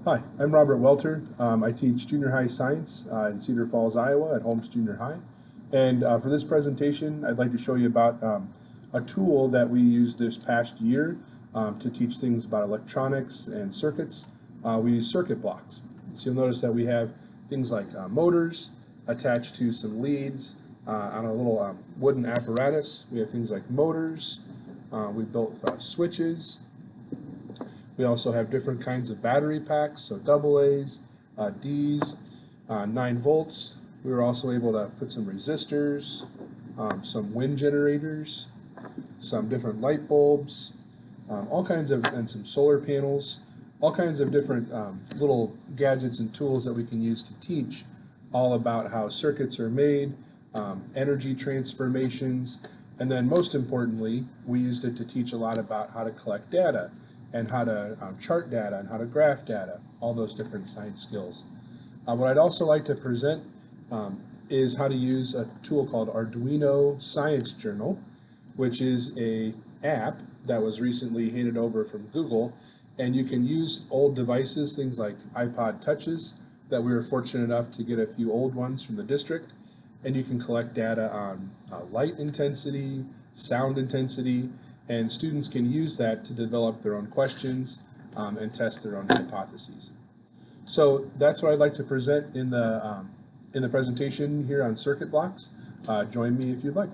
Hi, I'm Robert Welter. I teach junior high science in Cedar Falls, Iowa at Holmes Junior High. And for this presentation, I'd like to show you about a tool that we used this past year to teach things about electronics and circuits. We use circuit blocks. So you'll notice that we have things like motors attached to some leads on a little wooden apparatus. We have things like motors. We built switches. We also have different kinds of battery packs, so AA's, D's, 9 volts. We were also able to put some resistors, some wind generators, some different light bulbs, all kinds of, and some solar panels, all kinds of different little gadgets and tools that we can use to teach all about how circuits are made, energy transformations, and then most importantly, we used it to teach a lot about how to collect data and how to chart data and how to graph data, all those different science skills. What I'd also like to present is how to use a tool called Arduino Science Journal, which is a app that was recently handed over from Google, and you can use old devices, things like iPod Touches, that we were fortunate enough to get a few old ones from the district, and you can collect data on light intensity, sound intensity, and students can use that to develop their own questions and test their own hypotheses. So that's what I'd like to present in the presentation here on circuit blocks. Join me if you'd like.